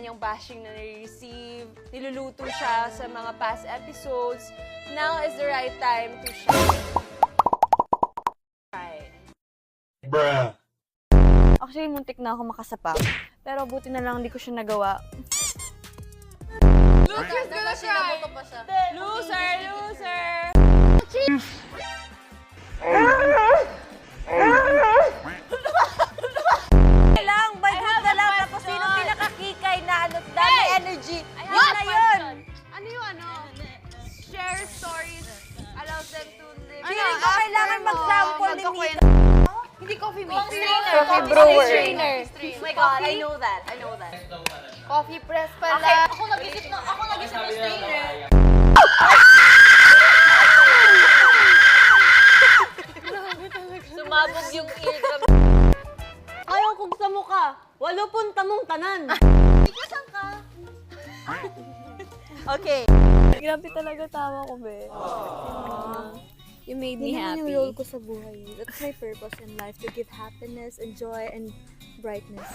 kanyang bashing na nare-receive. Niluluto siya sa mga past episodes. Now is the right time to shine. Bruh. Actually, muntik na ako makasapa. Pero buti na lang hindi ko siya nagawa. Loser's gonna cry! Loser! Loser! Lang, by good na lang. Tapos sino pinakakikay na ano, dami energy. Yun na yun! Ano yung ano? Share stories. Allows them to live. Feeling ko kailangan mag-sample ni Mika. Hindi coffee maker. Coffee brewer. Oh my God, I know that. I know that. Coffee press pala. Okay, Ako nag-isip ng strainer. Sumabog yung eardrum. Ayaw kong sa mukha. 80 tamong tanan. Saan ka? Okay. Grabe talaga tawa ko, be. You made me Yun naman yung happy. role ko sa buhay. That's my purpose in life, to give happiness and joy and brightness.